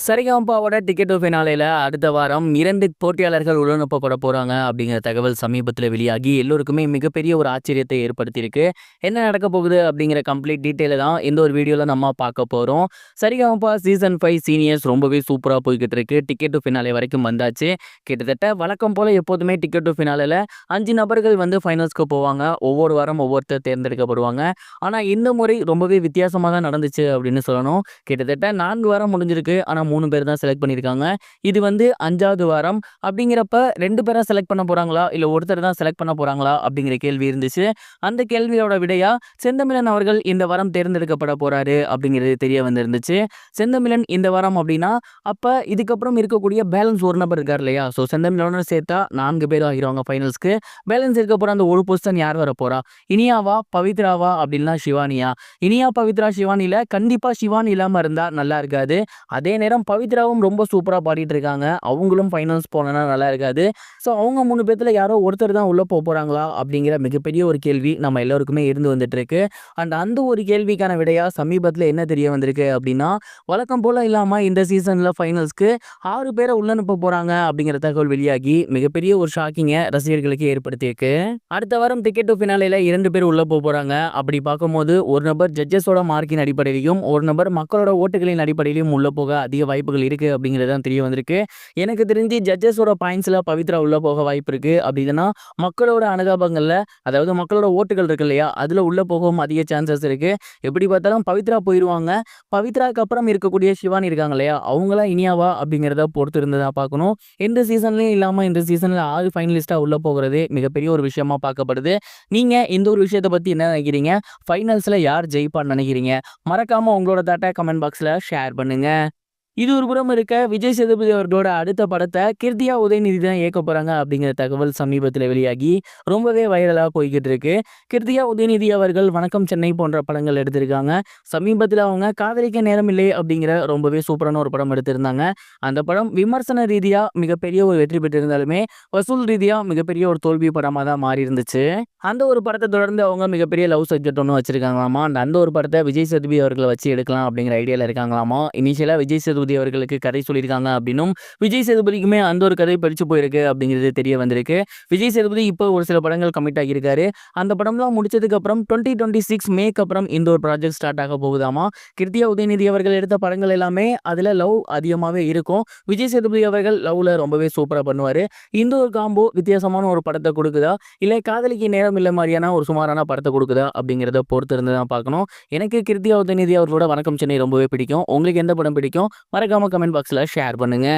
சரிகமபாவோட ticket to ஃபினாலேல அடுத்த வாரம் 2 போட்டியாளர்கள் உடனொப்பப்பட போறாங்க அப்படிங்கிற தகவல் சமீபத்தில வெளியாகி எல்லோருக்குமே மிகப்பெரிய ஒரு ஆச்சரியத்தை ஏற்படுத்தியிருக்கு. என்ன நடக்க போகுது அப்படிங்கிற கம்ப்ளீட் டீட்டெயில தான் இந்த ஒரு வீடியோல நம்ம பார்க்க போறோம். சரிகமபா சீசன் 5 சீனியர்ஸ் ரொம்பவே சூப்பரா போய்க்கிட்டு இருக்கு. டிக்கெட் டு ஃபினாலே வரைக்கும் வந்தாச்சு. கிட்டத்தட்ட வழக்கம் போல எப்போதுமே டிக்கெட் டு ஃபினாலேல 5 நபர்கள் வந்து ஃபைனல்ஸ்க்கு போவாங்க. ஒவ்வொரு வாரம் ஒவ்வொருத்தர் தேர்ந்தெடுக்கப்படுவாங்க. ஆனா இந்த முறை ரொம்பவே வித்தியாசமா தான் நடந்துச்சு அப்படின்னு சொல்லணும். கிட்டத்தட்ட 4 வாரம் முடிஞ்சிருக்கு. ஆனா 3 பேர் தான் செலக்ட் பண்ணியிருக்காங்க. இது வந்து 5வது வாரம். அப்படிங்கிறப்ப 2 பேரா செலக்ட் பண்ண போறாங்களா? இல்ல ஒருத்தர் தான் செலக்ட் பண்ண போறாங்களா? அப்படிங்கிற கேள்வி இருந்துச்சு. அந்த கேள்வியோட விடையா செந்தமிழன் அவர்கள் இந்த வாரம் தேர்ந்தெடுக்கப்பட போறாரு அப்படிங்கிறது தெரிய வந்திருந்துச்சு. செந்தமிழன் இந்த வாரம் அப்படின்னா, அப்ப இதுக்கப்புறம் இருக்கக்கூடிய பேலன்ஸ் ஒரு நபர் இருக்கார் இல்லையா? ஸோ செந்தமிழனோட சேர்த்தா 4 பேர் ஆகிருவாங்க ஃபைனல்ஸ்க்கு. பேலன்ஸ் இருக்க போற அந்த ஒரு பொசிஷன் யார் வரப்போறா? இனியாவா? பவித்ராவா? அப்படின்னா ஷிவானியா? இனியா, பவித்ரா, ஷிவானில கண்டிப்பா ஷிவானி இல்லாம இருந்தா நல்லா இருக்காது. அதே நேரம் பவித்ராவும் ரொம்ப சூப்பரா பாடிட்டு இருக்காங்க. அவங்களும் ஃபைனல்ஸ் போனா நல்லா இருக்காது. ஸோ அவங்க 3 பேத்துல யாரோ ஒருத்தர் தான் உள்ள போறாங்களா? அப்படிங்கிற மிகப்பெரிய ஒரு கேள்வி நம்ம எல்லாருக்குமே இருந்து வந்துட்டு இருக்கு. அந்த ஒரு கேள்விக்கான விடையா சமீபத்துல என்ன தெரிய வந்திருக்கு அப்படின்னா, வழக்கம் போல இல்லாம இந்த சீசன்ல ஃபைனல்ஸ்க்கு 6 பேரை உள்ள அனுப்ப போறாங்க அப்படிங்கிற தகவல் வெளியாகி மிகப்பெரிய ஒரு ஷாக்கிங்க ரசிகர்களுக்கு ஏற்படுத்தியிருக்கு. அடுத்த வாரம் டிக்கெட் டு ஃபினாலேல 2 பேர் உள்ள போறாங்க. அப்படி பார்க்கும்போது ஒரு நபர் ஜட்ஜஸோட மார்க்கின் அடிப்படையிலும், ஒரு நபர் மக்களோட ஓட்டுகளின் அடிப்படையிலும் உள்ள போக அதிக வாய்ப்புகள் இருக்கு அப்படிங்கிறது தான் தெரிய வந்திருக்கு. எனக்கு தெரிஞ்சு ஜட்ஜஸோட பாயிண்ட்ஸ்ல பவித்ரா உள்ள போக வாய்ப்பு இருக்கு. அப்படி இல்லைன்னா மக்களோட அனுதாபங்கள்ல, அதாவது மக்களோட ஓட்டுகள் இருக்கு இல்லையா, அதுல உள்ள போகவும் அதிக சான்சஸ் இருக்கு. எப்படி பார்த்தாலும் பவித்ரா போயிருவாங்க. பவித்ராக்கு அப்புறம் இருக்கக்கூடிய சிவானி இருக்காங்க இல்லையா, அவங்களா இனியாவா அப்படிங்கிறத பொறுத்து இருந்ததா பார்க்கணும். எந்த சீசன்லயும் இல்லாம இந்த சீசன்ல 6 ஃபைனலிஸ்டா உள்ள போகிறது மிகப்பெரிய ஒரு விஷயமா பார்க்கப்படுது. நீங்க இந்த ஒரு விஷயத்தை பத்தி என்ன நினைக்கிறீங்க? ஃபைனல்ஸ்ல யார் ஜெயிப்பான்னு நினைக்கிறீங்க? மறக்காம உங்களோட தாட்டை கமெண்ட் பாக்ஸ்ல ஷேர் பண்ணுங்க. இது ஒரு புறம் இருக்க, விஜய் சேதுபதி அவர்களோட அடுத்த படத்தை கிருத்தியா உதயநிதி தான் இயக்க போறாங்க அப்படிங்கிற தகவல் சமீபத்தில் வெளியாகி ரொம்பவே வைரலா போய்கிட்டு இருக்கு. கிருத்தியா உதயநிதி அவர்கள் வணக்கம் சென்னை போன்ற படங்கள் எடுத்திருக்காங்க. சமீபத்தில் அவங்க காதலிக்க நேரம் இல்லை அப்படிங்கிற ரொம்பவே சூப்பரான ஒரு படம் எடுத்திருந்தாங்க. அந்த படம் விமர்சன ரீதியா மிகப்பெரிய ஒரு வெற்றி பெற்றிருந்தாலுமே வசூல் ரீதியா மிகப்பெரிய ஒரு தோல்வி படமா தான் மாறி இருந்துச்சு. அந்த ஒரு படத்தை தொடர்ந்து அவங்க மிகப்பெரிய லவ் சப்ஜெக்ட் ஒன்று வச்சிருக்காங்களாமா. அந்த ஒரு படத்தை விஜய் சேதுபதி அவர்களை வச்சு எடுக்கலாம் அப்படிங்கிற ஐடியால இருக்காங்களாமா. இனிஷியலா விஜய் சேதுபதி அவர்களுக்கு கதை சொல்லியிருக்காங்க அப்படின்னும், விஜய் சேதுபதிக்குமே அந்த ஒரு கதை படிச்சு போயிருக்கு அப்படிங்கிறது தெரிய வந்திருக்கு. விஜய் சேதுபதி இப்போ ஒரு சில படங்கள் கமிட் ஆகியிருக்காரு. அந்த படம்லாம் முடிச்சதுக்கு அப்புறம் 2026 மேக்கு அப்புறம் இந்த ஒரு ப்ராஜெக்ட் ஸ்டார்ட் ஆக போகுதாமா. கிருத்தியா உதயநிதி அவர்கள் எடுத்த படங்கள் எல்லாமே அதுல லவ் அதிகமாகவே இருக்கும். விஜய் சேதுபதி அவர்கள் லவ்ல ரொம்பவே சூப்பரா பண்ணுவாரு. இந்த ஒரு காம்போ வித்தியாசமான ஒரு படத்தை கொடுக்குதா, இல்லை காதலிக்கு நேரம் இல்லை மாதிரியான ஒரு சுமாரான படத்தை கொடுக்குதா அப்படிங்கிறத பொறுத்து இருந்து தான் பார்க்கணும். எனக்கு கிருத்தியா உதயநிதி அவர்களோட வணக்கம் சென்னை ரொம்பவே பிடிக்கும். உங்களுக்கு எந்த படம் பிடிக்கும்? மறக்காம கமெண்ட் பாக்ஸ்ல ஷேர் பண்ணுங்க.